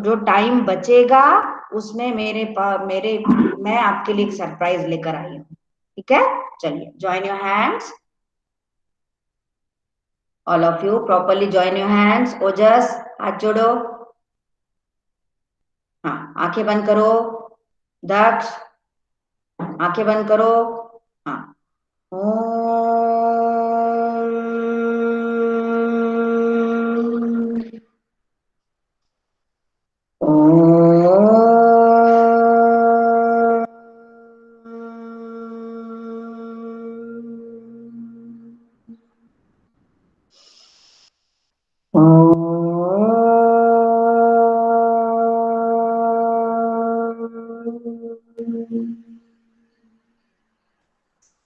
जो टाइम बचेगा उसमें मैं आपके लिए एक सरप्राइज लेकर आई हूँ, ठीक है? चलिए, join your hands, all of you properly join your hands. Ojas, हाथ जोड़ो। हाँ, आंखें बंद करो। दक्ष, आंखें बंद करो। हाँ।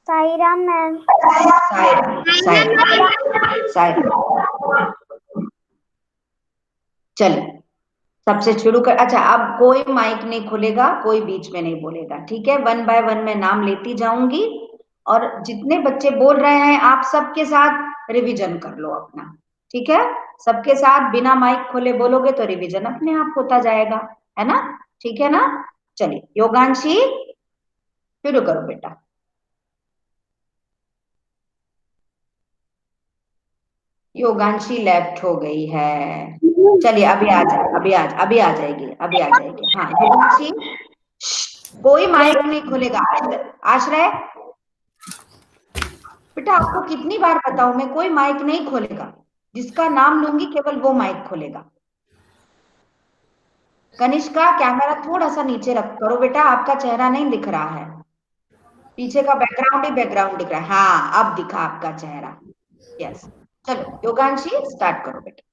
साईराम मैम। साईराम, साईराम, साईराम। चलिए, सबसे शुरू कर। अच्छा, अब कोई माइक नहीं खुलेगा, कोई बीच में नहीं बोलेगा, ठीक है? 1 बाय 1 मैं नाम लेती जाऊंगी और जितने बच्चे बोल रहे हैं आप सबके साथ रिवीजन कर लो अपना, ठीक है? सबके साथ बिना माइक खोले बोलोगे तो रिवीजन अपने आप होता जाएगा, है ना? ठीक है ना? चलिए, योगांशी शुरू करो बेटा। योगांशी लेफ्ट हो गई है। चलिए, अभी आ जाए, अभी आ जाएगी, अभी आ जाएगी। हाँ योगांशी, कोई माइक नहीं खुलेगा। आश्रय बेटा, आपको कितनी बार बताऊं मैं, कोई माइक नहीं खोलेगा। जिसका नाम लूंगी केवल वो माइक खोलेगा। कनिष्का, कैमरा थोड़ा सा नीचे रख करो बेटा, आपका चेहरा नहीं दिख रहा है, पीछे का बैकग्राउंड ही बैकग्राउंड दिख रहा है। हाँ, अब दिखा आपका चेहरा। यस, चलो योगांशी स्टार्ट करो बेटा।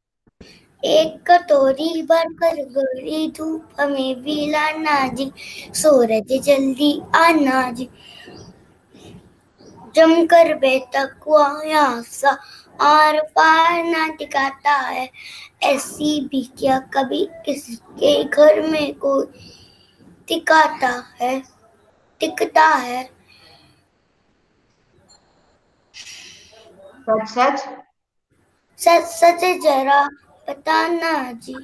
एक कटोरी भरकर गोरी धूप में भी लाना जी, सूरज जल्दी आना जी, जमकर बेतकुआ सा आर पार ना टिकाता है, ऐसी भी क्या कभी किसके घर में कोई टिकाता है, टिकता है। सच सच सच सच जरा बताना जी,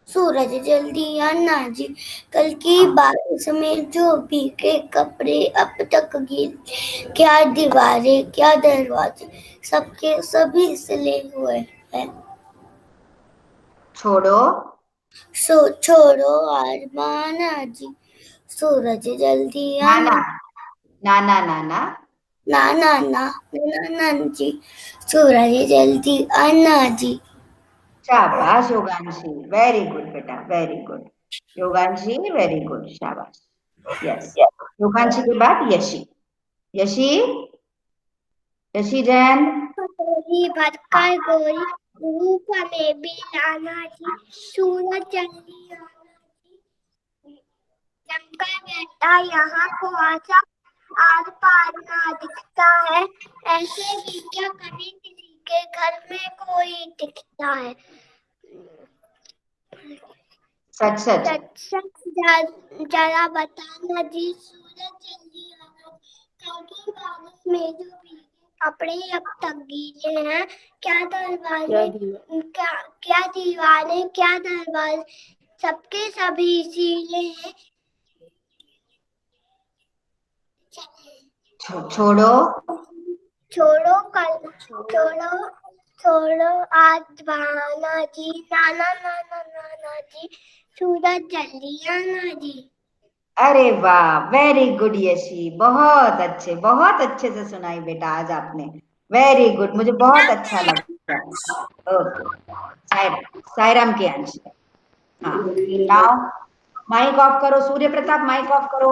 सूरज जल्दी आना जी, कल की बारिश में जो भीगे कपड़े अब तक गीले, क्या दीवारें क्या दरवाजे सबके सभी सिले हुए हैं। छोड़ो। सो छोड़ो आरमाना जी, सूरज जल्दी नाना, आना। नाना, नाना। ना ना ना ना ना जी, सूरज जल्दी आना जी। शाबाश योगांशी, वेरी गुड बेटा, वेरी गुड। योगांशी वेरी गुड, शाबाश। यस, योगांशी के बाद यशी। यशी, यशी जैन। गोरी भटकर गोरी रूप में भी लाना जी, सूरज जल्दी आना जी, जमकर बैठा यहाँ को आशा आर पार ना दिखता है, ऐसे भी क्या कभी किसी के घर में कोई दिखता है। सच सच सच सच जरा बताना जी, सूरज जल्दी आना, क्योंकि बारिश में जो भीगे कपड़े अब तक गीले हैं, क्या दरवाजे क्या दीवारें क्या दरवाजे सबके सभी सीले हैं। छोड़ो। छोड़ो कल छोड़ो छोड़ो आज बहाना जी, नाना नाना नाना जी, सूरज जल्दी आना जी। अरे वाह, वेरी गुड यशी, बहुत अच्छे से सुनाई बेटा आज आपने। वेरी गुड, मुझे बहुत अच्छा लगा। ओके, सायराम की अंश। हाँ, नाउ माइक ऑफ करो, सूर्य प्रताप माइक ऑफ करो।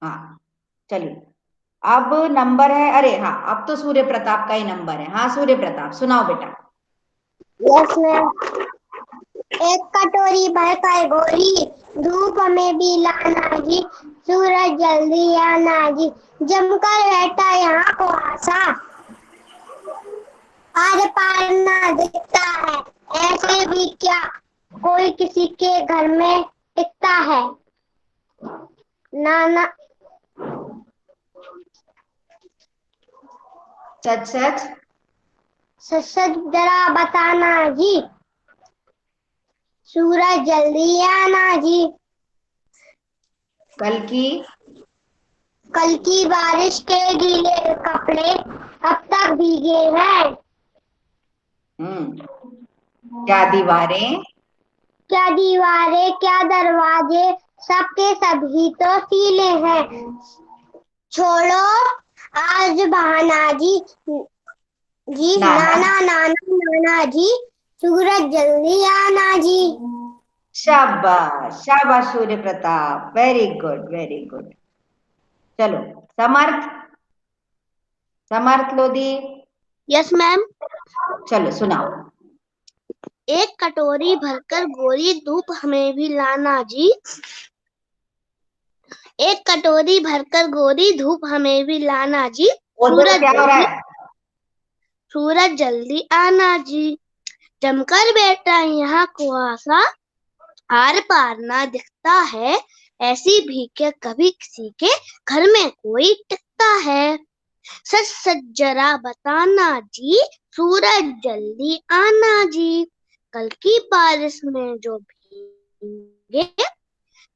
हाँ, चलिए, अब नंबर है, अरे हाँ, अब तो सूर्य प्रताप का ही नंबर है। हाँ सूर्य प्रताप, सुनाओ बेटा। Yes ma'am. एक कटोरी भरकर गोरी धूप में भी लाना जी, सूरज जल्दी आना जी, जमकर बैठा यहाँ को आशा आर पार ना दिखता है, ऐसे भी क्या कोई किसी के घर में टिकता है। नाना सच सच सच जरा बताना जी, सूरज जल्दी आना जी। कल की बारिश के गीले कपड़े अब तक भीगे हैं। क्या दीवारें क्या दरवाजे, सबके सभी तो सीले हैं। छोड़ो आज बहाना जी, नाना। नाना नाना नाना जी, सूरज जल्दी आना जी। शाबाश शाबाश Surya Pratap, very good very good. चलो समर्थ, समर्थ लोधी। Yes ma'am. चलो सुनाओ। एक कटोरी भरकर गोरी धूप हमें भी लाना जी। एक कटोरी भरकर गोरी धूप हमें भी लाना जी। उधर क्या हो रहा है? सूरज जल्दी आना जी। जमकर बेटा यहाँ कुआसा आर पार ना दिखता है। ऐसी भी क्या कभी किसी के घर में कोई टिकता है। सच सच जरा बताना जी, सूरज जल्दी आना जी। कल की बारिश में जो भीगे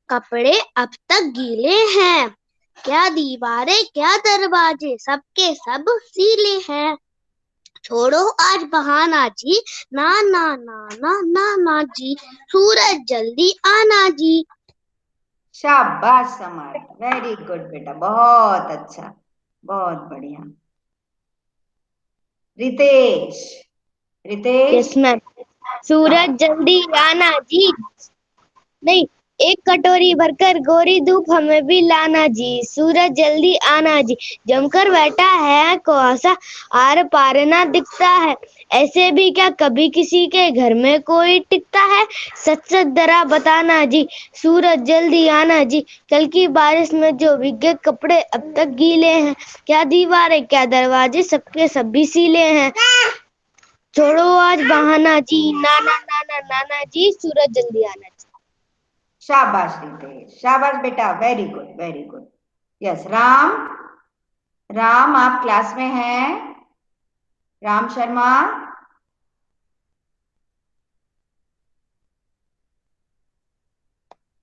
कपड़े अब तक गीले हैं। क्या दीवारें क्या दरवाजे, सबके सब सीले हैं। छोड़ो आज बहाना जी, ना ना ना ना ना ना जी, सूरज जल्दी आना जी। शाबाश समर्थ, वेरी गुड बेटा, बहुत अच्छा, बहुत बढ़िया। रितेश, रितेश। Yes ma'am. सूरज जल्दी आना जी। नहीं, एक कटोरी भरकर गोरी धूप हमें भी लाना जी। सूरज जल्दी आना जी। जमकर बैठा है कुआसा आर पार ना दिखता है। ऐसे भी क्या कभी किसी के घर में कोई टिकता है। सच सच जरा बताना जी, सूरज जल्दी आना जी। कल की बारिश में जो भीगे कपड़े अब तक गीले हैं। क्या दीवारें क्या दरवाजे, सबके सब भी सीले हैं। छोड़ो आज बहाना जी, नाना नाना नाना जी, सूरज जल्दी आना जी। शाबाश रितेश, शाबाश बेटा, very good very good. Yes Ram, Ram आप क्लास में हैं? राम शर्मा।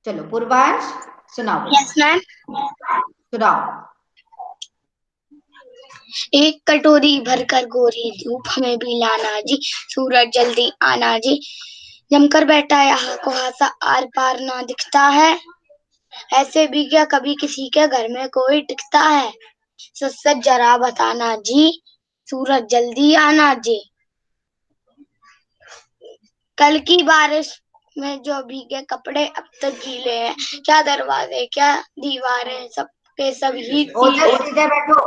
चलो पूर्वांश सुनाओ बेटा। Yes ma'am. सुनाओ। एक कटोरी भरकर गोरी धूप हमें भी लाना जी। सूरज जल्दी आना जी। जमकर बैठा यहाँ कुहासा आर पार ना दिखता है। ऐसे भी क्या कभी किसी के घर में कोई टिकता है। सच सच जरा बताना जी, सूरज जल्दी आना जी। कल की बारिश में जो भीगे कपड़े अब तक गीले हैं। क्या दरवाजे क्या दीवारें, सबके सब ही ओजस सीले। सीधे बैठो।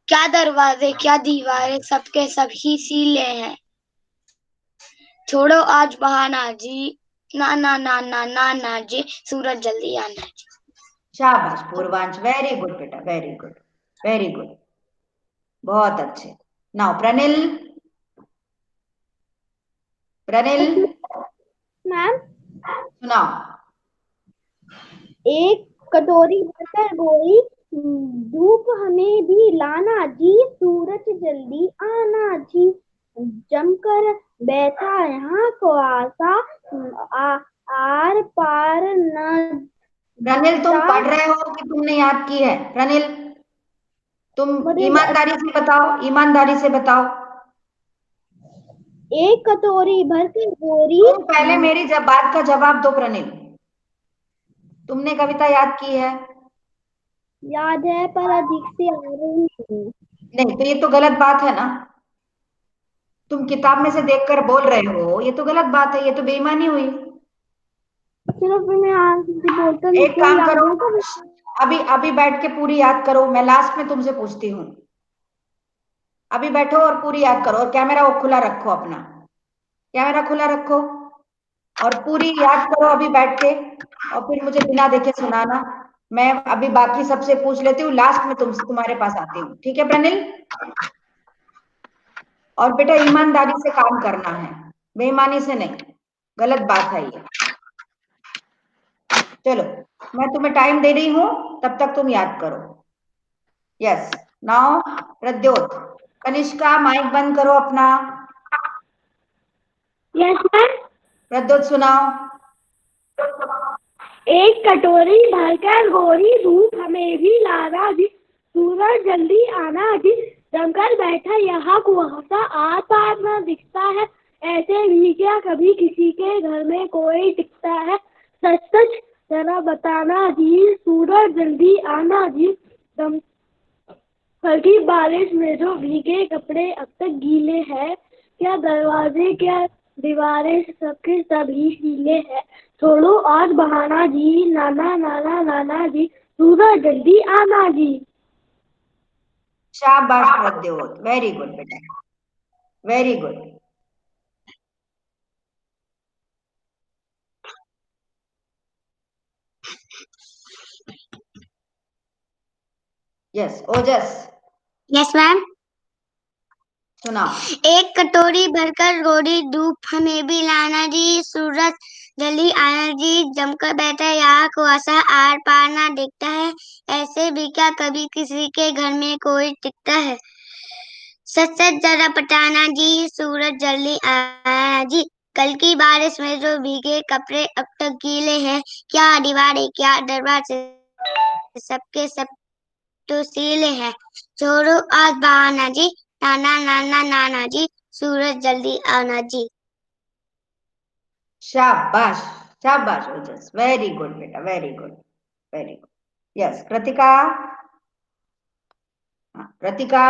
क्या दरवाजे क्या दीवारें, सबके सब ही सीले हैं। छोड़ो आज बहाना जी, ना ना ना ना ना ना जी, सूरज जल्दी आना जी। शाबाश पूर्वांश, वेरी गुड बेटा, वेरी गुड वेरी गुड, बहुत अच्छे। Now Pranil, Pranil ma'am. सुनाओ। एक कटोरी भरकर गोरी धूप हमें भी लाना जी। सूरज जल्दी आना जी। जमकर बैठा यहाँ कुआसा आर पार न प्रणिल तुम दिखता। पढ़ रहे हो कि तुमने याद की है? प्रणिल तुम मुझे ईमानदारी से बताओ, ईमानदारी से बताओ। एक कटोरी भरकर गोरी तुम पहले मेरी जब बात का जवाब दो प्रणिल। तुमने कविता याद की है? याद है पर अधिक से आ रही है। नहीं तो ये तो गलत बात है ना। तुम किताब में से देखकर बोल रहे हो, ये तो गलत बात है, ये तो बेईमानी हुई। चलो फिर मैं आज बोलता एक मुझे काम याद करो, है तो। अभी अभी बैठ के पूरी याद करो, मैं लास्ट में तुमसे पूछती हूँ। अभी बैठो और पूरी याद करो, और कैमरा वो खुला रखो, अपना कैमरा खुला रखो और पूरी याद करो अभी बैठ के। और फिर मुझे बिना देखे सुनाना। मैं अभी बाकी सबसे पूछ लेती हूँ, लास्ट में तुम्हारे पास आती हूँ, ठीक है प्रणिल? और बेटा ईमानदारी से काम करना है, बेईमानी से नहीं, गलत बात है ये। चलो मैं तुम्हें टाइम दे रही हूँ, तब तक तुम याद करो। Yes now Pradyot, Kanishka mike बंद करो अपना। Yes ma'am. प्रद्योत सुनाओ। एक कटोरी भरकर गोरी धूप हमें भी लाना जी, सूरज जल्दी आना जी, जमकर बैठा यहाँ कुहासा आर पार न दिखता है, ऐसे भी क्या कभी किसी के घर में कोई टिकता है, सच सच जरा बताना जी, सूरज जल्दी आना जी, दम हल्की बारिश में जो भीगे कपड़े अब तक गीले हैं, क्या दरवाजे क्या दीवारें सबके सभी गीले हैं, छोड़ो आज बहाना जी, नाना नाना नाना जी, सूरज जल्दी आना जी। शाबाश प्रद्योत, वेरी गुड बेटा, very good. Yes Ojas. Yes ma'am. सुनाओ। एक कटोरी भरकर गोरी धूप हमें भी लाना जी, सूरज जल्दी आना जी, जमकर बैठा यहाँ कुआसा आर पार ना दिखता है, ऐसे भी क्या कभी किसी के घर में कोई टिकता है, सच सच जरा बताना जी, सूरज जल्दी आना जी, कल की बारिश में जो भीगे कपड़े अब तक गीले हैं, क्या दीवारें क्या दरवाजे सबके सब तो सीले हैं, छोड़ो आज बहाना जी, नाना नाना नाना जी, सूरज जल्दी आना जी। शाबाश, शाबाश ओजस, वेरी गुड बेटा, very good, very good. Yes Kritika. Kritika.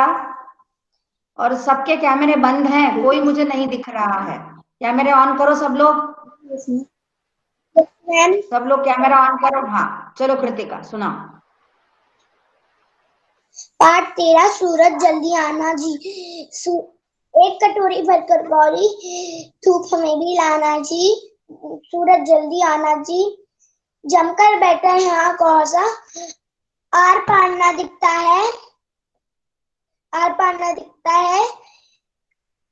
और सबके कैमरे बंद हैं, कोई मुझे नहीं दिख रहा है। कैमरे ऑन करो सब लोग। मैम। सब लोग कैमरा ऑन करो। हाँ चलो कृतिका सुनाओ। पार्ट 13 सूरज जल्दी आना जी, एक कटोरी भरकर गौरी धूप हमें भी लाना जी, सूरज जल्दी आना जी, जमकर बैठा यहाँ कौसा आर पार ना दिखता है, आर पार ना दिखता है,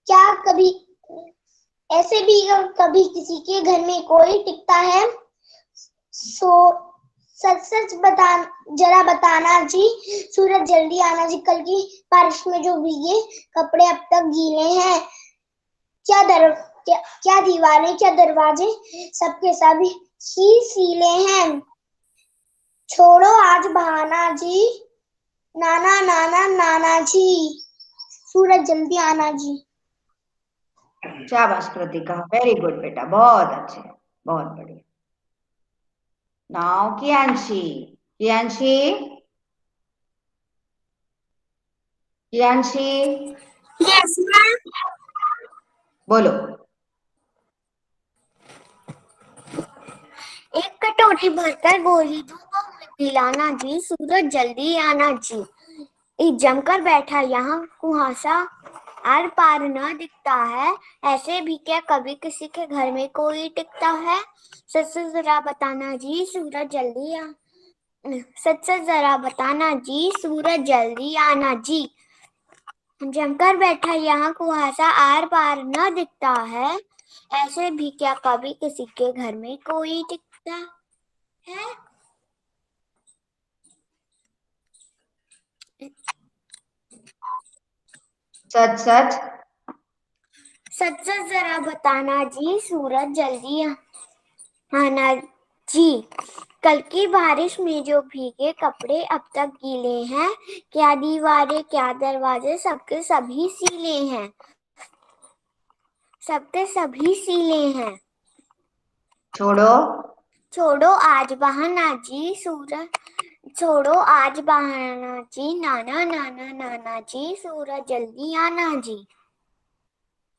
क्या कभी ऐसे भी कभी किसी के घर में कोई टिकता है, सो सच सच जरा बताना जी, सूरज जल्दी आना जी, कल की बारिश में जो भीगे कपड़े अब तक गीले हैं, क्या दीवारें क्या दरवाजे सबके सब ही सीले हैं, छोड़ो आज बहाना जी, नाना नाना नाना जी, सूरज जल्दी आना जी। शाबाश कृतिका, वेरी गुड बेटा, बहुत अच्छे, बहुत बढ़िया। Now Kiyanshi. Kiyanshi. Kiyanshi. Yes ma'am. बोलो। एक कटोरी भरकर गोली धूप में पिलाना जी, सूरज जल्दी आना जी, जमकर बैठा यहाँ कुहासा आर पार न दिखता है, ऐसे भी क्या कभी किसी के घर में कोई टिकता है, सच सच जरा बताना जी, सूरज जल्दी आ सच सच जरा बताना जी, सूरज जल्दी आना जी, जमकर बैठा यहाँ कुहासा आर पार न दिखता है, ऐसे भी क्या कभी किसी के घर में कोई टिकता है। सच सच। सच सच जरा बताना जी, सूरज जल्दी आना जी, कल की बारिश में जो भीगे कपड़े अब तक गीले हैं, क्या दीवारें क्या दरवाजे सबके सभी सीले हैं, सबके सभी सीले हैं, छोड़ो। छोड़ो आज बहाना जी, सूरज छोड़ो आज बहाना जी, नाना नाना नाना जी, सूरज जल्दी आना जी।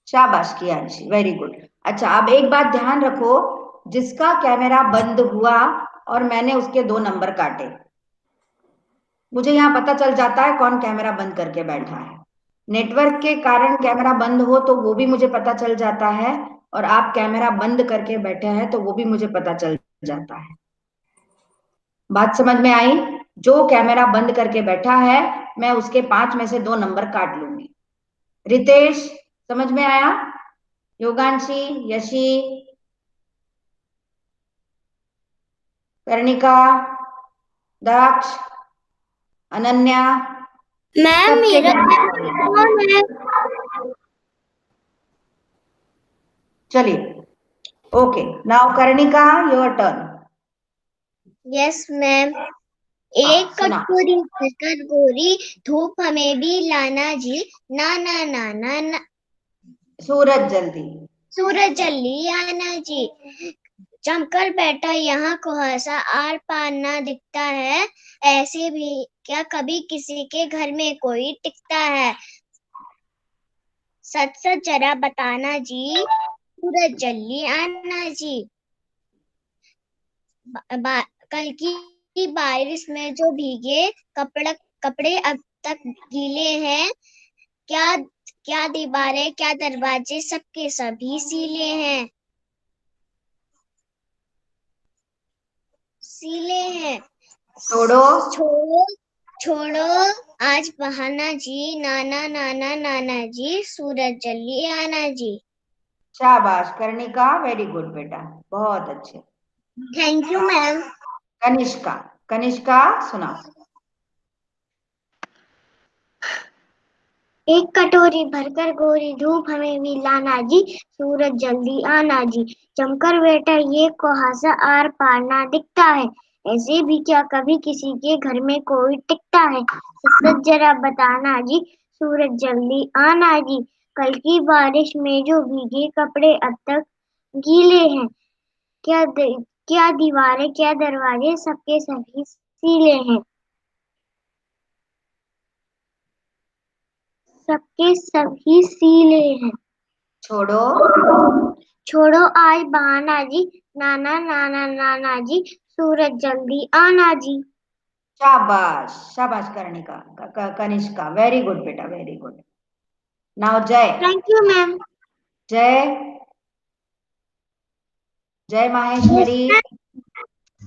शाबाश कियांशी, वेरी गुड। अच्छा अब एक बात ध्यान रखो, जिसका कैमरा बंद हुआ और मैंने उसके 2 नंबर काटे, मुझे यहाँ पता चल जाता है कौन कैमरा बंद करके बैठा है। नेटवर्क के कारण कैमरा बंद हो तो वो भी मुझे पता चल जाता है, और आप कैमरा बंद करके बैठे हैं तो वो भी मुझे पता चल जाता है। बात समझ में आई? जो कैमरा बंद करके बैठा है मैं उसके 5 में से 2 नंबर काट लूंगी। रितेश, समझ में आया? योगांशी, यशी, कर्णिका, दक्ष, अनन्या, मैम सबके मेरा कैमरा है। चलिए Okay, now Karnika, your turn. Yes ma'am. एक हाँ, सुना। कटोरी भरकर गोरी धूप हमें भी लाना जी, ना ना ना ना ना। सूरज जल्दी। सूरज जल्दी आना जी, जमकर बैठा यहाँ कुहासा आर पार ना दिखता है, ऐसे भी क्या कभी किसी के घर में कोई टिकता है। सच सच जरा बताना जी, सूरज जल्दी आना जी। कल की बारिश में जो भीगे कपड़े कपड़े अब तक गीले हैं, क्या क्या दीवारें क्या दरवाजे सबके सभी सीले हैं, सीले हैं। छोड़ो। छोड़ो छोड़ो आज बहाना जी, नाना नाना नाना जी, सूरज जल्दी आना जी। शाबाश कर्णिका, वेरी गुड बेटा, बहुत अच्छे। Thank you ma'am. Kanishka, Kanishka सुना। एक कटोरी भरकर गोरी धूप हमें भी लाना जी, सूरज जल्दी आना जी। जमकर बेटा ये कुहासा आर पार ना दिखता है, ऐसे भी क्या कभी किसी के घर में कोई टिकता है। सच जरा बताना जी, सूरज जल्दी आना जी। कल की बारिश में जो भीगे कपड़े अब तक गीले हैं, क्या क्या दीवारें क्या दरवाजे सबके सभी सीले हैं, सबके सभी सीले हैं। छोड़ो। छोड़ो आज बहाना जी, नाना नाना नाना जी, सूरज जल्दी आना जी। शाबाश, शाबाश कर्णिका, कनिष्का, वेरी गुड बेटा, वेरी गुड। नाउ जय। Thank you ma'am. जय, जय यस माहेश्वरी। मैम।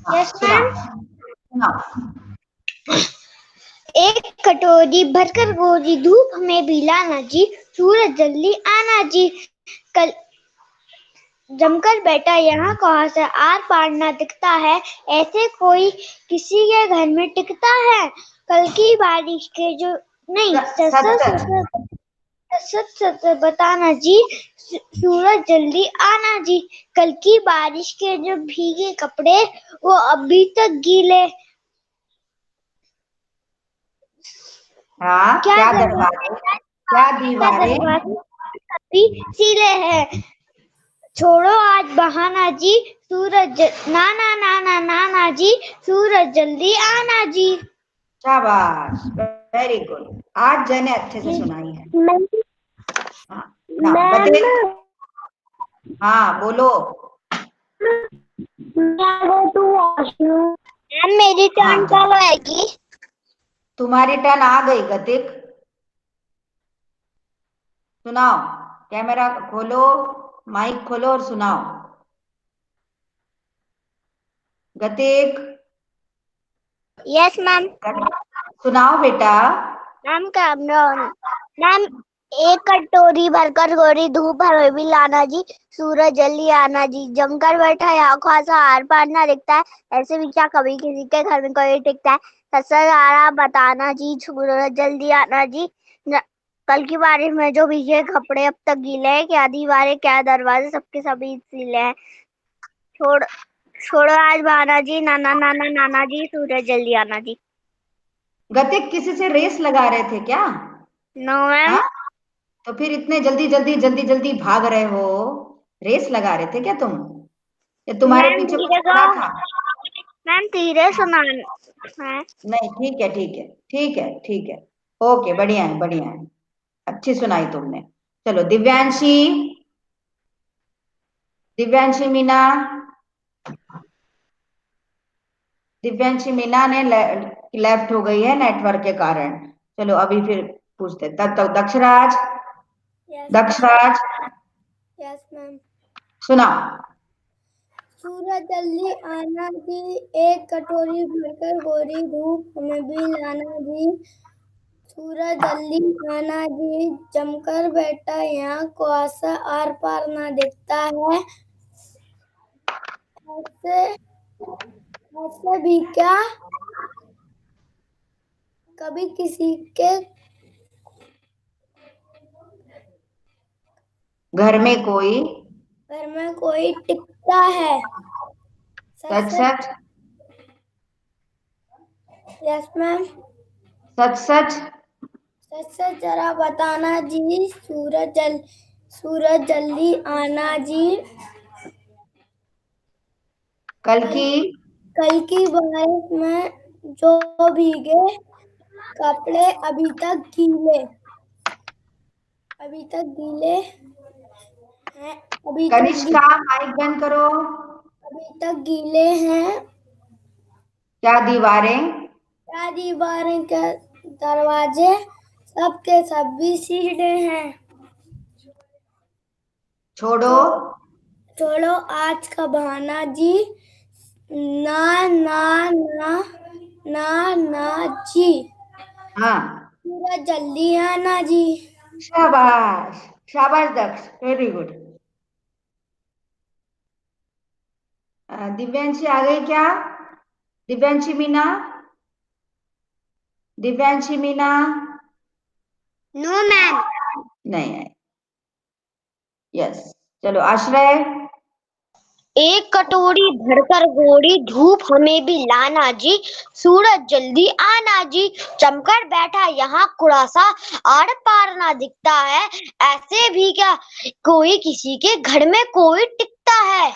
हाँ, यस सुना, मैम। सुना। एक कटोरी भरकर गोरी धूप में भी लाना जी, सूरज जल्दी आना जी। कल जमकर बैठा यहाँ कुहासा आर पार ना दिखता है, ऐसे कोई किसी के घर में टिकता है। कल की बारिश के जो नहीं सच सच सच सच। सच सच बताना जी, सूरज जल्दी आना जी। कल की बारिश के जो भीगे कपड़े वो अभी तक गीले, हाँ, क्या क्या दरवाजे दरवाजे क्या क्या दीवारें। दरवाजे अभी सीले हैं। छोड़ो आज बहाना जी, नाना नाना नाना जी, सूरज जल्दी आना जी। शाबाश, वेरी गुड। आज जय ने अच्छे से सुनाई है। मैम। हाँ, ना गते। हाँ, बोलो। मैम मेरी हाँ, टर्न जा। कब आएगी? तुम्हारी टर्न आ गई गतिक। सुनाओ, कैमरा खोलो, माइक खोलो और सुनाओ। गतिक, यस मैम। सुनाओ बेटा। Ma'am camera ma'am. एक कटोरी भरकर गोरी धूप हमें भी लाना जी, सूरज जल्दी आना जी। जमकर बैठा है आंखों से आर पार ना दिखता है, ऐसे भी क्या कभी किसी के घर में कोई टिकता है। ससुर आरा बताना जी, सूरज जल्दी आना जी। कल की बारिश में जो भीगे कपड़े अब तक गीले हैं, क्या दीवारें क्या दरवाजे सबके सभी सीले हैं। छोड़ छोड़ो आज बहाना जी, नाना नाना नाना जी, सूरज जल्दी आना जी। गतिक किसी से रेस लगा रहे थे क्या? No ma'am. हाँ, तो फिर इतने जल्दी जल्दी जल्दी जल्दी भाग रहे हो? रेस लगा रहे थे क्या तुम? या तुम्हारे मैम पीछे कुछ धीरे खड़ा गाओ। था? मैम धीरे हाँ, सुनाना है। नहीं, ठीक है, ठीक है, ठीक है, ठीक है। ओके, बढ़िया है, बढ़िया है। अच्छी सुनाई तुमने। चलो दिव्यांशी, दिव्यांशी मीना। दिव्यांशी मीना ने लेफ्ट हो गई है नेटवर्क के कारण। चलो अभी फिर पूछते, तब तक Daksharaj. Yes ma'am. Daksharaj yes ma'am. सुना। सूरज जल्दी आना जी, एक कटोरी भरकर गोरी धूप हमें भी लाना जी, सूरज जल्दी आना जी। जमकर बैठा यहाँ कुआसा आर पार ना दिखता है, ऐसे ऐसे भी क्या कभी किसी के घर में कोई घर में कोई टिक दिखता है। सच सच। Yes ma'am. सच सच। सच सच जरा बताना जी, सूरज जल्दी आना जी। कल की कल की बारिश में जो भीगे कपड़े अभी तक गीले हैं। कनिष्का माइक बंद करो। अभी तक गीले हैं। क्या दीवारें क्या दीवारें, क्या दरवाजे, सबके सभी सीढ़े हैं। छोड़ो छोड़ो आज का बहाना जी, ना ना ना ना ना जी। हाँ। सूरज जल्दी आना जी। शाबाश शाबाश दक्ष, वेरी गुड। दिव्यांशी आ गई क्या? Divyanshi Meena, Divyanshi Meena no ma'am. नहीं आई। यस, चलो आश्रय। एक कटोरी भरकर गोरी, धूप हमें भी लाना जी, सूरज जल्दी आना जी, चमकर बैठा यहाँ कुड़ासा, आर पार ना दिखता है, ऐसे भी क्या कोई किसी के घर में कोई टिकता है।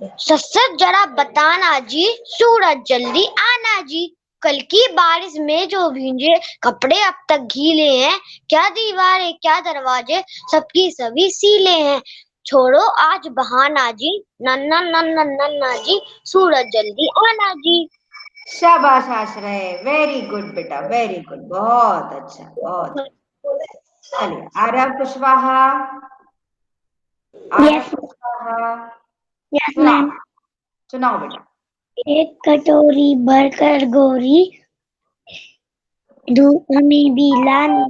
सच सच जरा बताना जी, सूरज जल्दी आना जी, कल की बारिश में जो भींगे कपड़े अब तक गीले हैं, क्या दीवारें क्या दरवाजे, सबकी सभी सीले हैं। छोड़ो आज बहाना जी, नन्ना नन्ना नन्ना जी, सूरज जल्दी आना जी। शाबाश आश्रय, वेरी गुड बेटा, वेरी गुड, बहुत अच्छा, बहुत अच्छा। चलिए आरव कुशवाहा, आरव यस कुशवाहा यस सुनाओ, मैम। सुनाओ बेटा। एक कटोरी भरकर गोरी, धूप हमें भी लाना,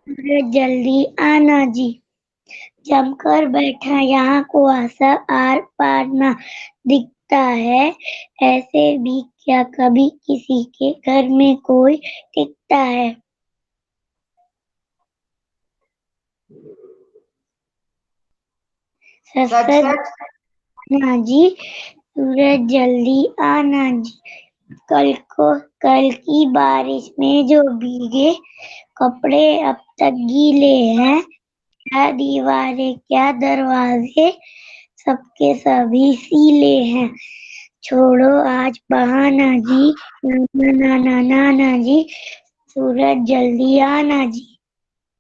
सूरज जल्दी आना जी, जमकर बैठा यहाँ कुआसा, आर पार ना दिखता है, ऐसे भी क्या कभी किसी के घर में कोई टिकता है। सच सच सच सच। आना जी, सूरज जल्दी आना जी, कल की बारिश में जो भीगे कपड़े अब तक गीले हैं, क्या दीवारें क्या दरवाजे, सबके सभी सीले हैं। छोड़ो आज बहाना जी, नाना नाना नाना जी, सूरज जल्दी आना जी।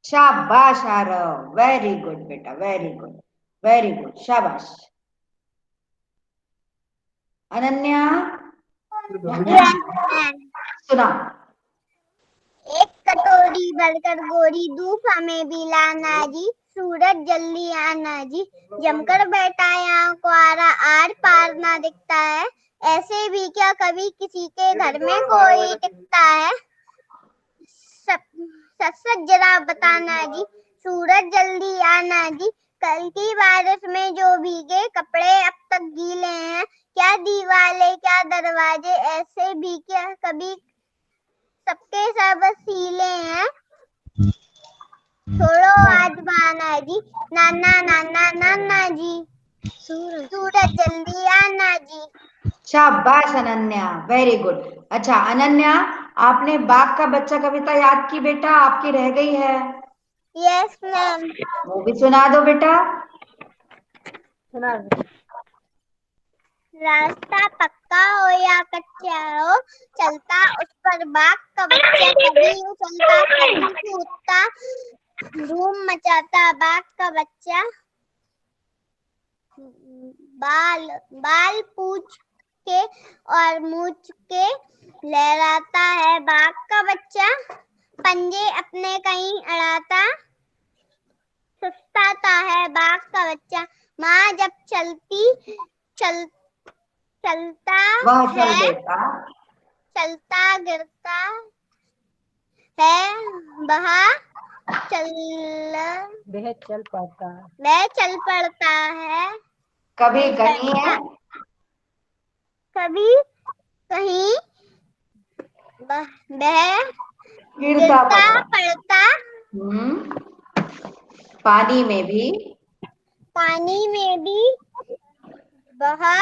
शाबाश आरव, वेरी गुड बेटा, वेरी गुड, वेरी गुड, शाबाश। अनन्या सुनाओ। एक कटोरी भरकर गोरी, धूप हमें भी लाना जी, सूरज जल्दी आना जी, जमकर बैठा यहाँ कुआरा, आर पार ना दिखता है, ऐसे भी क्या कभी किसी के घर में कोई टिकता है। सच सच जरा बताना जी, सूरज जल्दी आना जी, कल की बारिश में जो भीगे कपड़े अब तक गीले हैं, क्या दीवारें क्या दरवाजे, ऐसे भी क्या कभी सबके सब सीले हैं। छोड़ो आज बहाना जी, नाना नाना नाना जी, सूरज जल्दी आना जी। शाबाश अनन्या, वेरी गुड। अच्छा अनन्या, आपने बाघ का बच्चा कविता याद की बेटा? आपकी रह गई है। Yes ma'am. वो भी सुना दो बेटा। सुना दो। रास्ता पक्का हो या कच्चा हो, चलता उस पर बाघ का बच्चा, कभी उछलता कभी कूदता, धूम मचाता बाघ का बच्चा, बाल बाल पूछ के और मूछ के लहराता है बाघ का बच्चा, पंजे अपने कहीं अड़ाता, सुस्ताता है बाघ का बच्चा, माँ जब चलता वह चल है, देता। चलता गिरता है, बहा चल वह चल पाता वह चल पड़ता है, कभी कहीं है, कभी कहीं वह गिरता गिरता पड़ता। पड़ता, हम्म, पानी में भी पानी में भी वह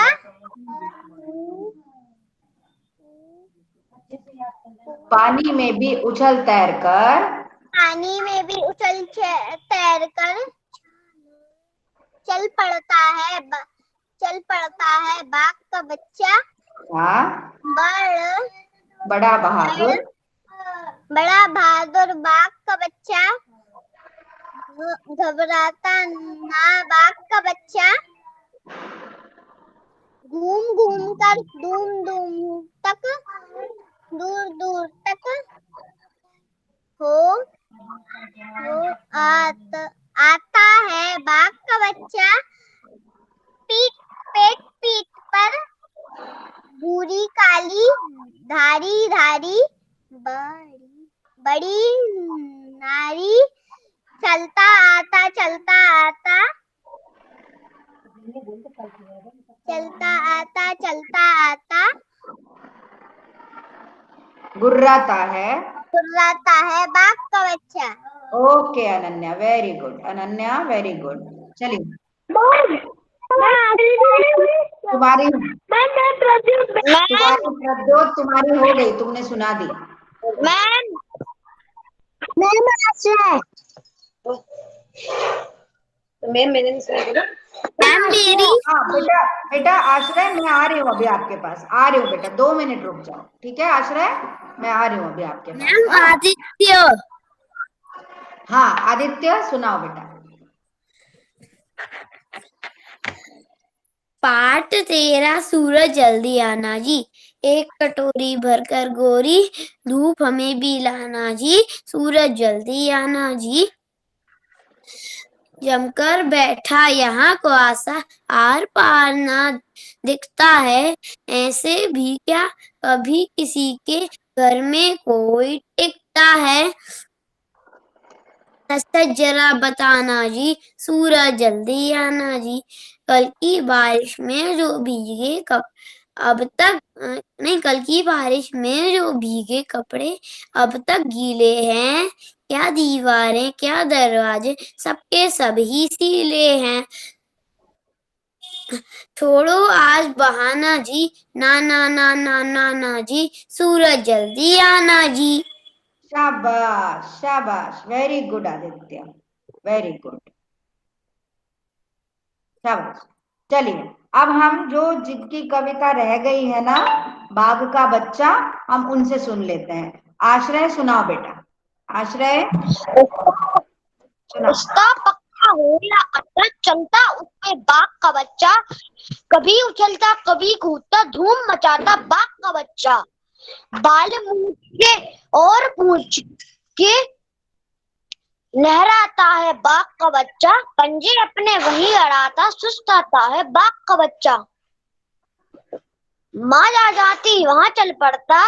पानी में भी उछल तैर कर, पानी में भी उछल तैर कर चल पड़ता है बाघ का बच्चा। हाँ, बड़ा बहादुर बाघ का बच्चा, घबराता ना बाघ का बच्चा, घूम घूम कर दूर दूर तक हो आता है बाघ का बच्चा। पीठ पर भूरी काली धारी बड़ी नारी, चलता आता गुर्राता है बाघ का बच्चा। Okay Ananya, very good Ananya, very good. चलिए तुम्हारी प्रद्योत तुम्हारी हो गई, तुमने सुना दी। मैम मैंने नहीं सुना। मैम मेरी हाँ बेटा, बेटा आश्रय मैं आ रही हूँ अभी आपके पास, आ रही हूँ बेटा, 2 मिनट रुक जाओ, ठीक है आश्रय, मैं आ रही हूँ अभी आपके पास। मैम आदित्य। हाँ आदित्य सुनाओ बेटा। पाठ 13 सूरज जल्दी आना जी, एक कटोरी भरकर गोरी, धूप हमें भी लाना जी, सूरज जल्दी आना जी। जमकर बैठा यहाँ को आशा, आर पार ना दिखता है, ऐसे भी क्या कभी किसी के घर में कोई टिकता है। सच जरा बताना जी, सूरज जल्दी आना जी, कल की बारिश में जो भीगे कल की बारिश में जो भीगे कपड़े अब तक गीले हैं, क्या दीवारें क्या दरवाजे सबके सभी सीले हैं। छोड़ो आज बहाना जी, ना ना ना ना ना ना जी, सूरज जल्दी आना जी। शाबाश शाबाश, very good Aditya, very good, शाबाश। चलिए अब हम जो जिनकी कविता रह गई है ना, बाघ का बच्चा, हम उनसे सुन लेते हैं। आश्रय सुनाओ बेटा, आश्रय सुनाओ। उसका पक्का होला अगर चलता उसमें बाघ का बच्चा, कभी उछलता कभी कूदता धूम मचाता बाघ का बच्चा। बाल मूछ के और पूछ के लहराता है बाघ का बच्चा, पंजे अपने वही अड़ाता सुस्ताता है बाघ का बच्चा। माँ जा जाती वहां चल पड़ता,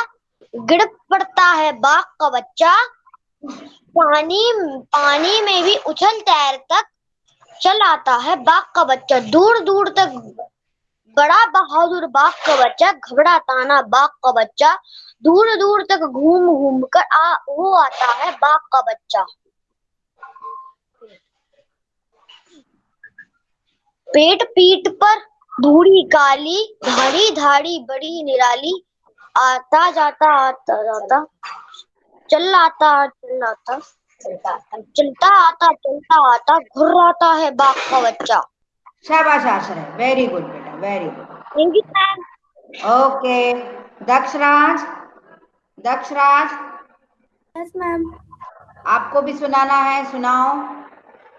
गिर पड़ता है बाघ का बच्चा। पानी में भी उछल तैर तक चल आता है बाघ का बच्चा। दूर दूर तक बड़ा बहादुर बाघ का बच्चा, घबराता ना बाघ का बच्चा, दूर दूर तक घूम घूम कर वो आता है बाघ का बच्चा। पीठ पर भूरी काली धाड़ी धाड़ी बड़ी निराली, आता जाता चलता आता घुर्राता है बाघ का बच्चा। शाबाश आश्रय, वेरी गुड बेटा, very good. Thank you ma'am. Okay Daksharaj, Daksharaj yes ma'am. आपको भी सुनाना है, सुनाओ,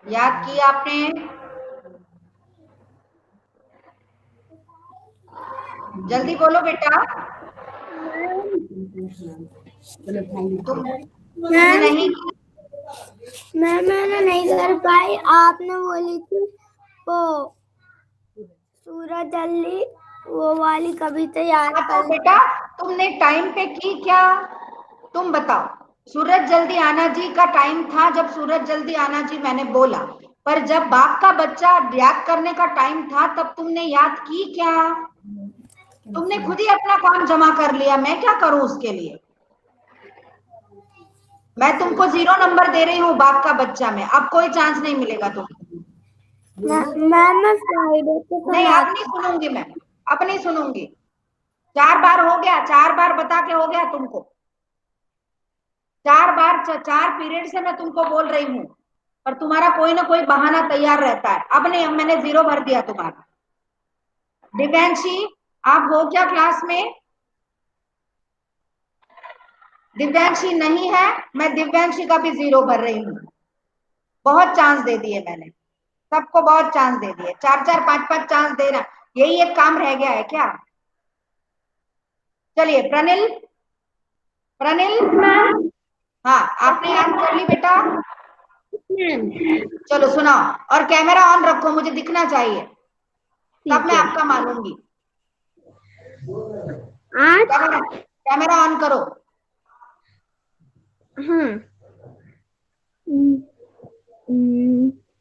याद किया आपने? जल्दी बोलो बेटा। तुमने नहीं? मैंने नहीं कर पाई, आपने बोली थी वो सूरज जल्दी वो वाली कविता याद तो कर। बेटा तुमने टाइम पे की क्या? तुम बताओ, सूरज जल्दी आना जी का टाइम था जब सूरज जल्दी आना जी मैंने बोला, पर जब बाघ का बच्चा याद करने का टाइम था तब तुमने याद की क्या? तुमने खुद ही अपना काम जमा कर लिया, मैं क्या करूं उसके लिए? मैं तुमको 0 नंबर दे रही हूँ बाघ का बच्चा में, अब कोई चांस नहीं मिलेगा तुमको। मैम मैं फ्राइडे को नहीं, अब नहीं सुनूंगी मैं, अब नहीं सुनूंगी। 4 बार हो गया, 4 बार बता के हो गया तुमको। 4 बार, 4 पीरियड से मैं तुमको बोल रही हूँ, पर तुम्हारा कोई ना कोई बहाना तैयार रहता है। अब नहीं, अब मैंने 0 भर दिया तुम्हारा। दिव्यांशी, आप हो क्या क्लास में? दिव्यांशी नहीं है, मैं दिव्यांशी का भी 0 भर रही हूँ। बहुत चांस दे दिए मैंने, सबको बहुत चांस दे दिए, 4-4 5-5 चांस देना, यही एक काम रह गया है क्या? चलिए प्रणिल, प्रणिल, हाँ आपने याद कर ली बेटा? चलो सुनाओ, और कैमरा ऑन रखो, मुझे दिखना चाहिए, तब मैं आपका मानूंगी। आज कैमरा, कैमरा ऑन करो। हाँ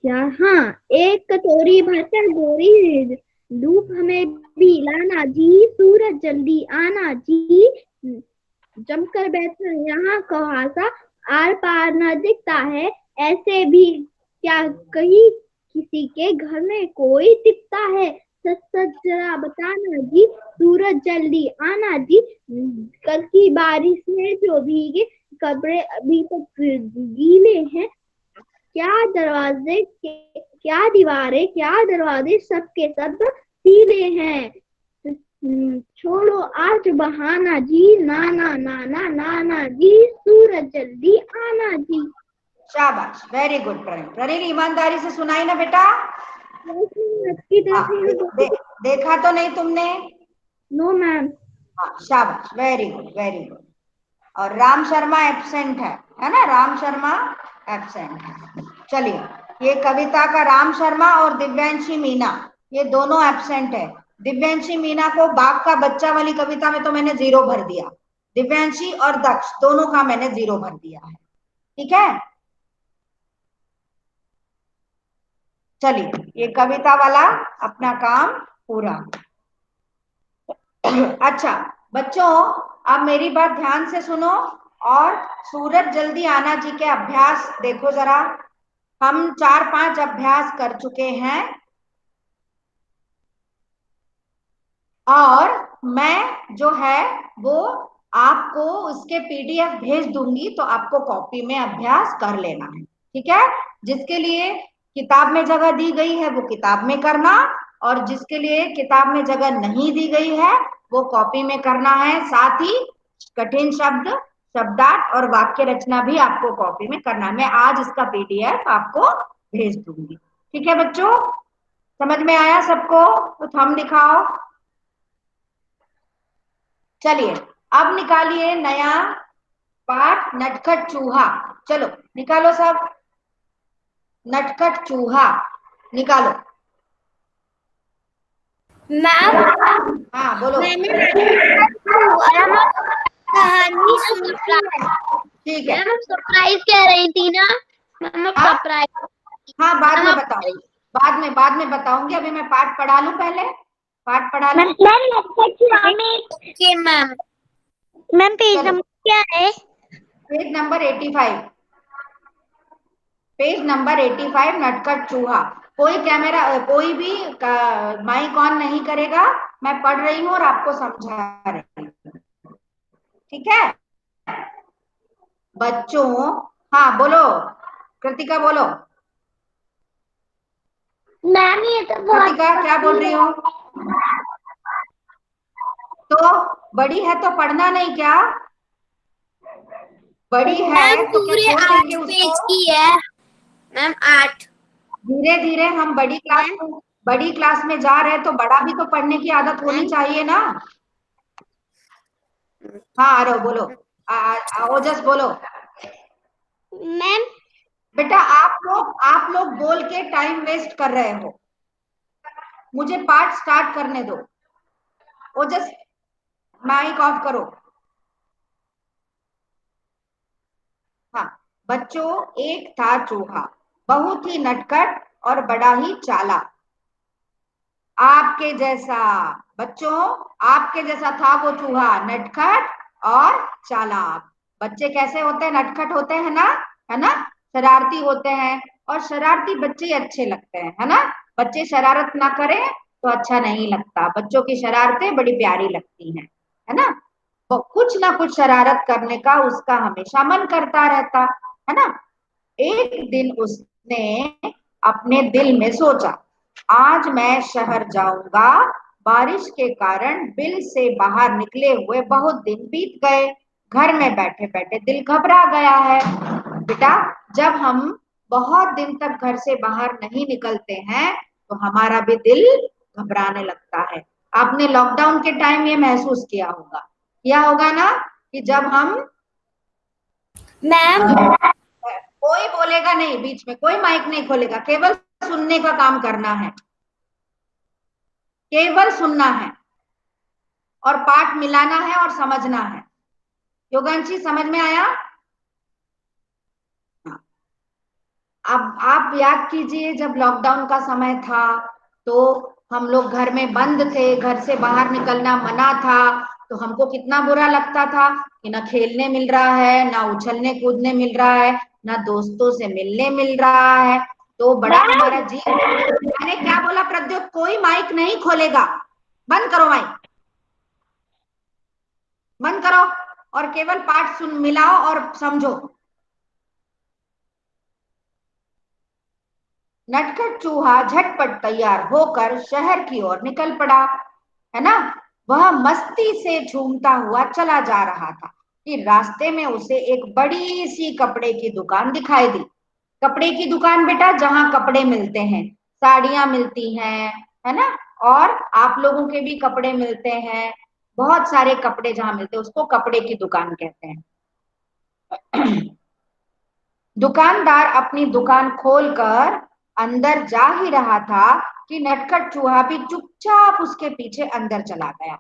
क्या, हाँ, एक कटोरी भरकर गोरी धूप हमें भी लाना जी, सूरज जल्दी आना जी, जमकर बैठा यहाँ कुहासा, आर पार न दिखता है, ऐसे भी क्या कहीं किसी के घर में कोई दिखता है, सच सच जरा बताना जी, सूरज जल्दी आना जी, कल की बारिश में जो भीगे कपड़े अभी तक गीले हैं, क्या दीवारें क्या दरवाजे सबके सब सीले हैं, छोड़ो आज बहाना जी, नाना नाना नाना जी, सूरज जल्दी आना जी। शाबाश, वेरी गुड प्रणिल। प्रणिल ईमानदारी से सुनाई ना बेटा? हाँ, देखा तो नहीं तुमने? No ma'am. हाँ शाबाश, वेरी गुड वेरी गुड। और राम शर्मा एब्सेंट है ना? राम शर्मा एब्सेंट है। चलिए, ये कविता का राम शर्मा और दिव्यांशी मीना, ये दोनों एब्सेंट है। दिव्यांशी मीना को बाघ का बच्चा वाली कविता में तो मैंने 0 भर दिया, दिव्यांशी और दक्ष दोनों का मैंने 0 भर दिया है। ठीक है, चलिए ये कविता वाला अपना काम पूरा। अच्छा बच्चों, अब मेरी बात ध्यान से सुनो, और सूरज जल्दी आना जी के अभ्यास देखो जरा। हम 4-5 अभ्यास कर चुके हैं, और मैं जो है वो आपको उसके पीडीएफ भेज दूंगी, तो आपको कॉपी में अभ्यास कर लेना है। ठीक है, जिसके लिए किताब में जगह दी गई है वो किताब में करना, और जिसके लिए किताब में जगह नहीं दी गई है वो कॉपी में करना है। साथ ही कठिन शब्द, शब्दार्थ और वाक्य रचना भी आपको कॉपी में करना है। मैं आज इसका पीडीएफ आपको भेज दूंगी। ठीक है बच्चों, समझ में आया सबको? तो थंब दिखाओ। चलिए अब निकालिए नया पाठ, नटखट चूहा। चलो निकालो सब, नटखट चूहा निकालो। मैम हाँ बोलो। मैंने कहानी सुनी है। ठीक है, मैम सरप्राइज कह रही थी ना, मैम हाँ सरप्राइज। हाँ बाद में बताऊंगी, बाद में बताऊंगी। अभी मैं पाठ पढ़ा लूं, पहले पाठ पढ़ा लूं। Okay ma'am. मैम पेज चलो नंबर क्या है? पेज नंबर 85, पेज नंबर 85, नटखट चूहा। कोई कैमरा, कोई भी माइक ऑन नहीं करेगा, मैं पढ़ रही हूँ और आपको समझा रही हूँ। ठीक है बच्चों? हाँ बोलो, कृतिका बोलो। मैम ये तो कृतिका क्या बोल रही हो? तो बड़ी है तो पढ़ना नहीं क्या? बड़ी है मैम तो क्या पूरे छोड़ 8 देंगे पेज उसको? की है मैम, 8। धीरे धीरे हम बड़ी क्लास में जा रहे हैं, तो बड़ा भी तो पढ़ने की आदत होनी चाहिए ना। हाँ आरो बोलो, ओजस बोलो। मैम बेटा आप लोग बोल के टाइम वेस्ट कर रहे हो, मुझे पाठ स्टार्ट करने दो। ओजस माइक ऑफ करो। हाँ बच्चों, एक था चूहा, बहुत ही नटखट और बड़ा ही चालाक, आपके जैसा। बच्चों आपके जैसा था वो चूहा, नटखट और चालाक। बच्चे कैसे होते हैं? नटखट होते हैं ना, है ना, शरारती होते हैं, और शरारती बच्चे अच्छे लगते हैं, है ना। बच्चे शरारत ना करें तो अच्छा नहीं लगता। बच्चों की शरारतें बड़ी प्यारी लगती हैं, है ना। वो कुछ ना कुछ शरारत करने का उसका हमेशा मन करता रहता, है ना। एक दिन उसने अपने दिल में सोचा, आज मैं शहर जाऊंगा। बारिश के कारण बिल से बाहर निकले हुए बहुत दिन बीत गए। घर में बैठे बैठे दिल घबरा गया है। बेटा, जब हम बहुत दिन तक घर से बाहर नहीं निकलते हैं तो हमारा भी दिल घबराने लगता है। आपने लॉकडाउन के टाइम ये महसूस किया होगा ना, कि जब हम मैम कोई बोलेगा नहीं, बीच में कोई माइक नहीं खोलेगा, केवल सुनने का काम करना है, केवल सुनना है और पाठ मिलाना है और समझना है। योगांशी, समझ में आया? हाँ। अब आप याद कीजिए, जब लॉकडाउन का समय था तो हम लोग घर में बंद थे, घर से बाहर निकलना मना था, तो हमको कितना बुरा लगता था कि ना खेलने मिल रहा है, ना उछलने कूदने मिल रहा है, ना दोस्तों से मिलने मिल रहा है। तो बड़ा हमारा जी। मैंने क्या बोला प्रद्योत? कोई माइक नहीं खोलेगा। बंद करो माइक, बंद करो, और केवल पाठ सुन, मिलाओ और समझो। नटखट चूहा झटपट तैयार होकर शहर की ओर निकल पड़ा, है ना। वह मस्ती से झूमता हुआ चला जा रहा था कि रास्ते में उसे एक बड़ी सी कपड़े की दुकान दिखाई दी। कपड़े की दुकान बेटा, जहां कपड़े मिलते हैं, साड़ियां मिलती हैं, है ना, और आप लोगों के भी कपड़े मिलते हैं। बहुत सारे कपड़े जहां मिलते हैं उसको कपड़े की दुकान कहते हैं। दुकानदार अपनी दुकान खोलकर अंदर जा ही रहा था कि नटखट चूहा भी चुपचाप उसके पीछे अंदर चला गया।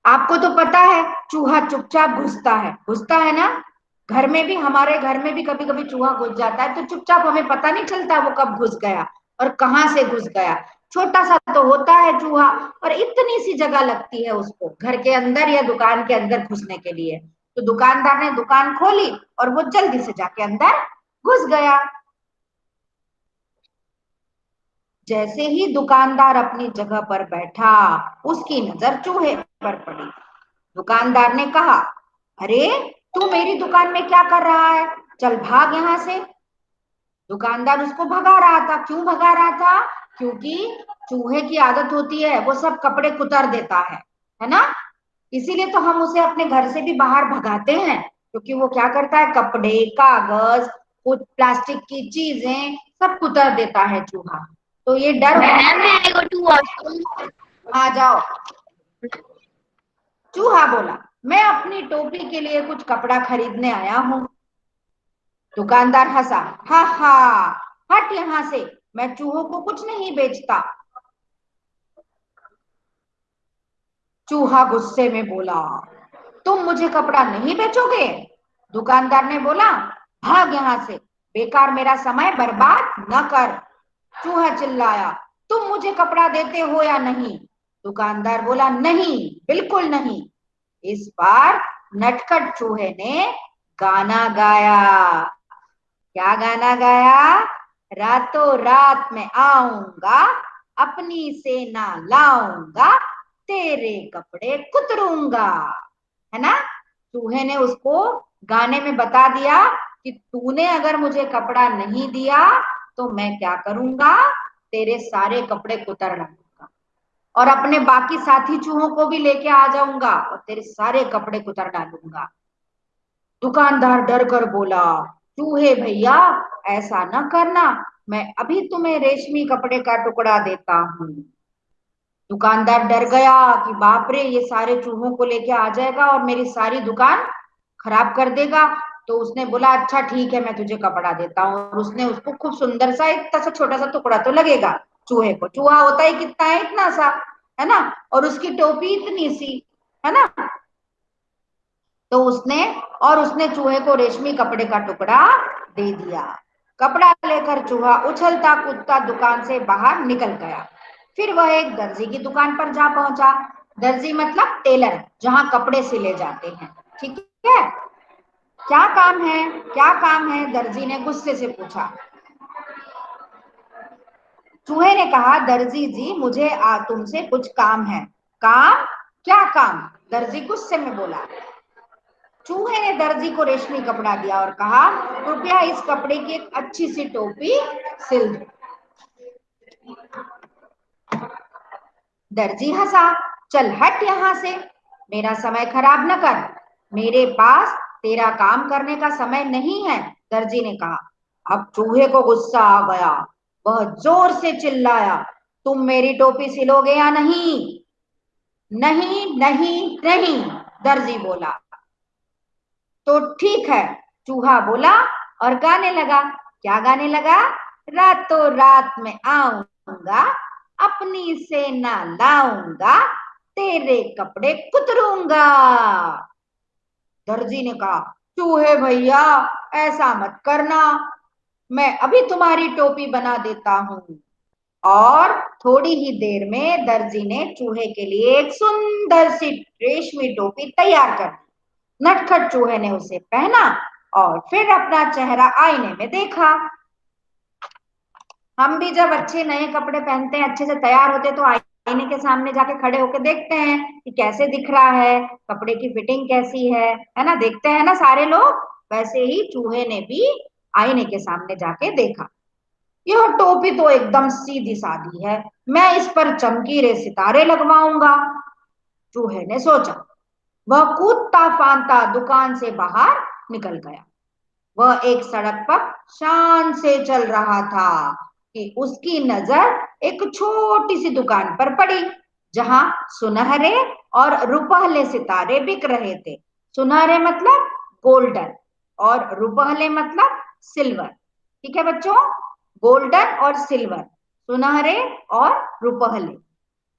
आपको तो पता है, चूहा चुपचाप घुसता है ना। घर में भी, हमारे घर में भी कभी कभी चूहा घुस जाता है, तो चुपचाप हमें पता नहीं चलता वो कब घुस गया और कहां से घुस गया। छोटा सा तो होता है चूहा, और इतनी सी जगह लगती है उसको घर के अंदर या दुकान के अंदर घुसने के लिए। तो दुकानदार ने दुकान खोली और वो जल्दी से जाके अंदर घुस गया। जैसे ही दुकानदार अपनी जगह पर बैठा, उसकी नजर चूहे पर पड़ी। दुकानदार ने कहा, अरे, तू मेरी दुकान में क्या कर रहा है? चल भाग यहाँ से। दुकानदार उसको भगा रहा था। क्यों भगा रहा था? क्योंकि चूहे की आदत होती है, वो सब कपड़े कुतर देता है ना। इसीलिए तो हम उसे अपने घर से भी बाहर भगाते हैं, क्योंकि वो क्या करता है, कपड़े, कागज, कुछ प्लास्टिक की चीजें सब कुतर देता है चूहा। तो ये डर। मैम मेरे को टू वॉशरूम। आ जाओ। चूहा बोला, मैं अपनी टोपी के लिए कुछ कपड़ा खरीदने आया हूँ। दुकानदार हंसा, हा हा, हट यहाँ से, मैं चूहों को कुछ नहीं बेचता। चूहा गुस्से में बोला, तुम मुझे कपड़ा नहीं बेचोगे? दुकानदार ने बोला, भाग यहाँ से, बेकार मेरा समय बर्बाद न कर। चूहा चिल्लाया, तुम मुझे कपड़ा देते हो या नहीं? दुकानदार बोला, नहीं, बिल्कुल नहीं। इस बार नटखट चूहे ने गाना गाया। क्या गाना गाया? रातों रात में आऊंगा, अपनी सेना लाऊंगा, तेरे कपड़े कुतरूंगा। है ना। चूहे ने उसको गाने में बता दिया कि तूने अगर मुझे कपड़ा नहीं दिया तो मैं क्या करूंगा, तेरे सारे कपड़े कुतर डालूंगा और अपने बाकी साथी चूहों को भी लेके आ जाऊंगा और तेरे सारे कपड़े कुतर डालूंगा। दुकानदार डर कर बोला, चूहे भैया, ऐसा न करना, मैं अभी तुम्हें रेशमी कपड़े का टुकड़ा देता हूँ। दुकानदार डर गया कि बाप रे, ये सारे चूहों को लेके आ जाएगा और मेरी सारी दुकान खराब कर देगा। तो उसने बोला, अच्छा ठीक है, मैं तुझे कपड़ा देता हूँ। और उसने उसको खूब सुंदर सा, इतना सा छोटा सा टुकड़ा तो लगेगा चूहे को, चूहा होता ही कितना है, इतना सा, है ना, और उसकी टोपी इतनी सी, है ना। तो उसने चूहे को रेशमी कपड़े का टुकड़ा दे दिया। कपड़ा लेकर चूहा उछलता कूदता दुकान से बाहर निकल गया। फिर वह एक दर्जी की दुकान पर जा पहुंचा। दर्जी मतलब टेलर, जहां कपड़े सिले जाते हैं, ठीक है। क्या काम है, क्या काम है? दर्जी ने गुस्से से पूछा। चूहे ने कहा, दर्जी जी मुझे तुमसे कुछ काम है। काम? क्या काम? दर्जी गुस्से में बोला। चूहे ने दर्जी को रेशमी कपड़ा दिया और कहा, कृपया इस कपड़े की एक अच्छी सी टोपी सिल दो। दर्जी हंसा, चल हट यहां से, मेरा समय खराब न कर, मेरे पास तेरा काम करने का समय नहीं है, दर्जी ने कहा। अब चूहे को गुस्सा आ गया, वह जोर से चिल्लाया, तुम मेरी टोपी सिलोगे या नहीं? नहीं नहीं नहीं, दर्जी बोला। तो ठीक है, चूहा बोला और गाने लगा। क्या गाने लगा? रातों रात में आऊंगा, अपनी सेना लाऊंगा, तेरे कपड़े कुतरूंगा। दर्जी ने कहा, चूहे भैया ऐसा मत करना, मैं अभी तुम्हारी टोपी बना देता हूं। और थोड़ी ही देर में दर्जी ने चूहे के लिए एक सुंदर सी रेशमी टोपी तैयार कर दी। नटखट चूहे ने उसे पहना और फिर अपना चेहरा आईने में देखा। हम भी जब अच्छे नए कपड़े पहनते हैं, अच्छे से तैयार होते हैं, तो आईने के सामने जाके खड़े होकर देखते हैं कि कैसे दिख रहा है, कपड़े की फिटिंग कैसी है ना, देखते हैं ना सारे लोग। वैसे ही चूहे ने भी आईने के सामने जाके देखा। यह टोपी तो एकदम सीधी सादी है, मैं इस पर चमकीले सितारे लगवाऊंगा, चूहे ने सोचा। वह कूदता फांदता दुकान से बाहर निकल गया। वह एक सड़क पर शान से चल रहा था कि उसकी नजर एक छोटी सी दुकान पर पड़ी, जहां सुनहरे और रुपहले सितारे बिक रहे थे। सुनहरे मतलब गोल्डन, और रुपहले मतलब सिल्वर। ठीक है बच्चों, गोल्डन और सिल्वर, सुनहरे और रुपहले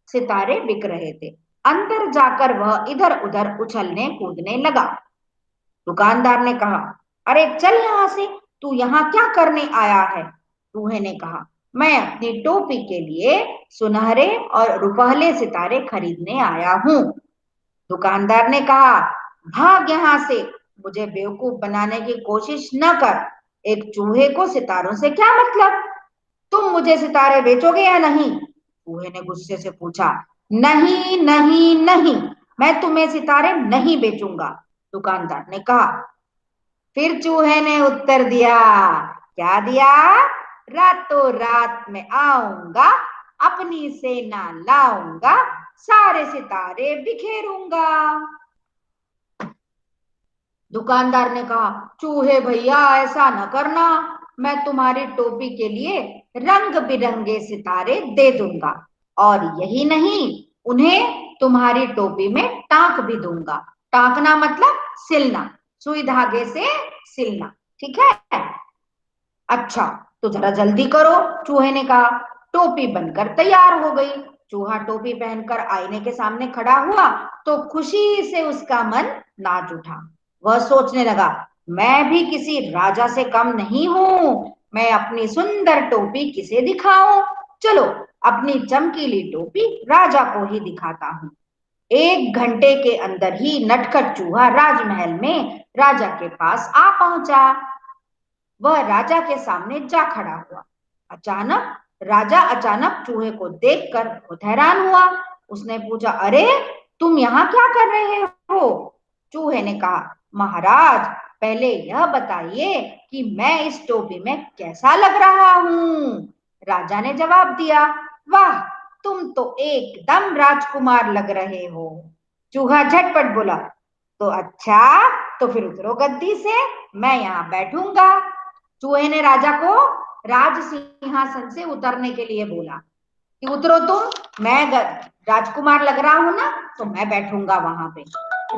सितारे बिक रहे थे। अंदर जाकर वह इधर उधर उछलने कूदने लगा। दुकानदार ने कहा, अरे चल यहां से, तू यहाँ क्या करने आया है? चूहे ने कहा, मैं अपनी टोपी के लिए सुनहरे और रुपहले सितारे खरीदने आया हूँ। दुकानदार ने कहा, भाग यहाँ से, मुझे बेवकूफ बनाने की कोशिश न कर, एक चूहे को सितारों से क्या मतलब? तुम मुझे सितारे बेचोगे या नहीं? चूहे ने गुस्से से पूछा। नहीं नहीं नहीं, मैं तुम्हें सितारे नहीं बेचूंगा, दुकानदार ने कहा। फिर चूहे ने उत्तर दिया। क्या दिया? रातों रात में आऊंगा, अपनी सेना लाऊंगा, सारे सितारे बिखेरूंगा। दुकानदार ने कहा, चूहे भैया ऐसा न करना, मैं तुम्हारी टोपी के लिए रंग बिरंगे सितारे दे दूंगा, और यही नहीं, उन्हें तुम्हारी टोपी में टांक भी दूंगा। टांकना मतलब सिलना, सुई धागे से सिलना। ठीक है, अच्छा तो जरा जल्दी करो, चूहे ने कहा। टोपी बनकर तैयार हो गई। चूहा टोपी पहनकर आईने के सामने खड़ा हुआ तो खुशी से उसका मन नाच उठा। वह सोचने लगा, मैं भी किसी राजा से कम नहीं हूं, मैं अपनी सुंदर टोपी किसे दिखाऊं? चलो अपनी चमकीली टोपी राजा को ही दिखाता हूं। 1 घंटे के अंदर ही नटखट चूहा राजमहल में राजा के पास आ पहुंचा। वह राजा के सामने जा खड़ा हुआ। राजा अचानक चूहे को देखकर बहुत हैरान हुआ। उसने पूछा, अरे तुम यहाँ क्या कर रहे हो? चूहे ने कहा, महाराज पहले यह बताइए कि मैं इस टोपी में कैसा लग रहा हूँ? राजा ने जवाब दिया, वाह, तुम तो एकदम राजकुमार लग रहे हो। चूहा झटपट बोला, तो अच्छा, तो फिर उतरो गद्दी से, मैं यहाँ बैठूंगा। चूहे ने राजा को राज सिंहासन से उतरने के लिए बोला कि उतरो तुम, मैं राजकुमार लग रहा हूं ना, तो मैं बैठूंगा वहां पे।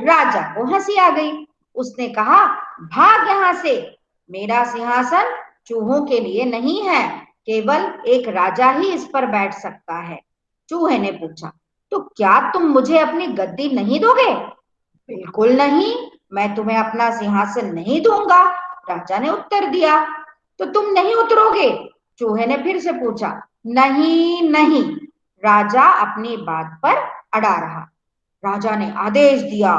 राजा को हंसी आ गई। उसने कहा, भाग यहां से, मेरा सिंहासन चूहों के लिए नहीं है, केवल एक राजा ही इस पर बैठ सकता है। चूहे ने पूछा, तो क्या तुम मुझे अपनी गद्दी नहीं दोगे? बिल्कुल नहीं, मैं तुम्हें अपना सिंहासन नहीं दूंगा, राजा ने उत्तर दिया। तो तुम नहीं उतरोगे? चूहे ने फिर से पूछा। नहीं नहीं, राजा अपनी बात पर अड़ा रहा। राजा ने आदेश दिया,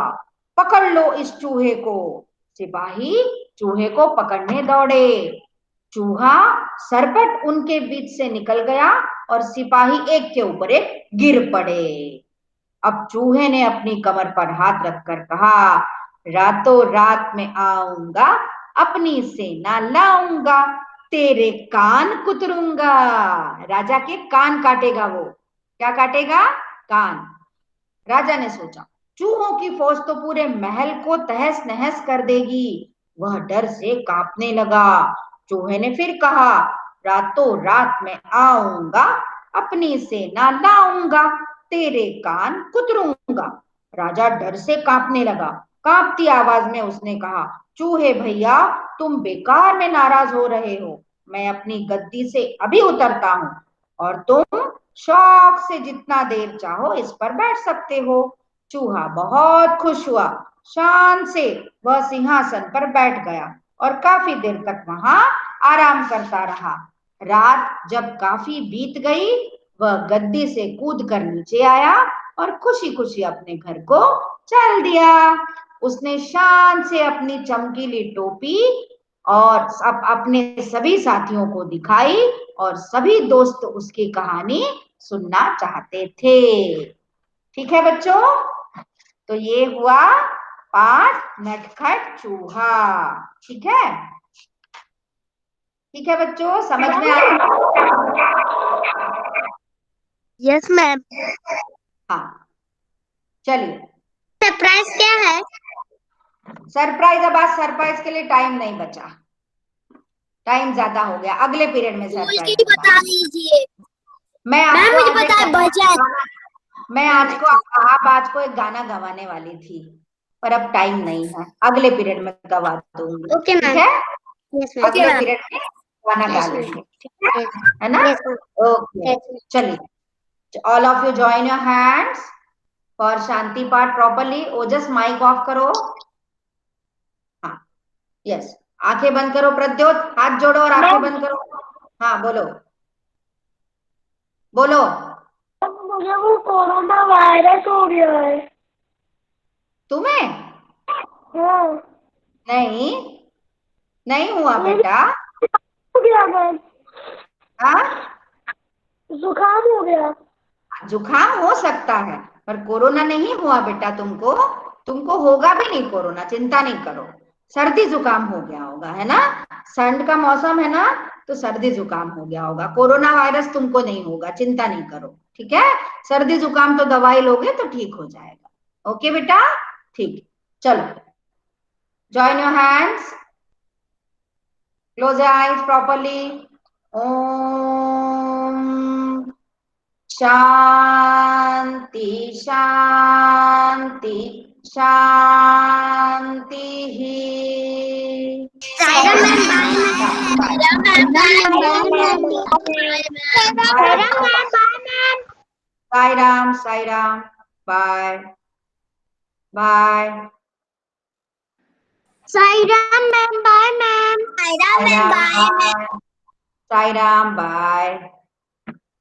पकड़ लो इस चूहे को। सिपाही चूहे को पकड़ने दौड़े। चूहा सरपट उनके बीच से निकल गया और सिपाही एक के ऊपर एक गिर पड़े। अब चूहे ने अपनी कमर पर हाथ रखकर कहा, रातों रात में आऊंगा, अपनी सेना लाऊंगा, तेरे कान कुतरूंगा। राजा के कान काटेगा वो। क्या काटेगा? कान। राजा ने सोचा, चूहों की फौज तो पूरे महल को तहस नहस कर देगी। वह डर से कांपने लगा। चूहे ने फिर कहा, रातों रात में आऊंगा, अपनी सेना लाऊंगा, तेरे कान कुतरूंगा। राजा डर से कांपने लगा। कांपती आवाज में उसने कहा, चूहे भैया, तुम बेकार में नाराज हो रहे हो। मैं अपनी गद्दी से अभी उतरता हूं और तुम शौक से जितना देर चाहो इस पर बैठ सकते हो। चूहा बहुत खुश हुआ। शान से वह सिंहासन पर बैठ गया और काफी देर तक वहां आराम करता रहा। रात जब काफी बीत गई, वह गद्दी से कूद कर नीचे आया और खुशी खुशी अपने घर को चल दिया। उसने शान से अपनी चमकीली टोपी और अपने सभी साथियों को दिखाई और सभी दोस्त उसकी कहानी सुनना चाहते थे। ठीक है बच्चों, तो ये हुआ पाठ नटखट चूहा। ठीक है, ठीक है बच्चों, समझ में आया? Yes ma'am. हाँ, चलिए। सरप्राइज क्या है? सरप्राइज, अब आज सरप्राइज के लिए टाइम नहीं बचा, टाइम ज्यादा हो गया, अगले पीरियड में बोल सरप्राइज के होगा। बता दीजिए। मैं मैम आपको मुझे आज एक पता है, बजट। मैं आज को आप आज को एक गाना गवाने वाली थी, पर अब टाइम नहीं है, अगले पीरियड में गवा दूंगी। ओके ठीक मैम। है, यस मैम। अगले पीरियड में गाना गा यस मैम। लेंगे। ठीक है ना? Yes ma'am. ओके, चलिए, all of you join your hands for शांति पाठ प्रॉपरली। ओजस माइक ऑफ करो। हाँ, यस, आंखें बंद करो प्रद्योत, हाथ जोड़ो और आंखें बंद करो। हाँ बोलो, बोलो। मुझे वो कोरोना वायरस हो गया है। तुम्हें? हाँ। नहीं, नहीं हुआ बेटा। हो गया मैम, हाँ, जुकाम हो गया। जुकाम हो सकता है, पर कोरोना नहीं हुआ बेटा तुमको। तुमको होगा भी नहीं कोरोना, चिंता नहीं करो। सर्दी जुकाम हो गया होगा, है ना? ठंड का मौसम है ना, तो सर्दी जुकाम हो गया होगा। कोरोना वायरस तुमको नहीं होगा, चिंता नहीं करो। ठीक है, सर्दी जुकाम तो दवाई लोगे तो ठीक हो जाएगा। ओके बेटा, ठीक। चलो, join your hands, close your eyes properly. ओम शांति शांति शांति ही। Saira ma'am, bye ma'am. Sai Ram, Sai Ram, bye bye. Saira ma'am, bye ma'am. Saira Sai ma'am, Ram, bye ma'am. Bye. Sai Ram, bye.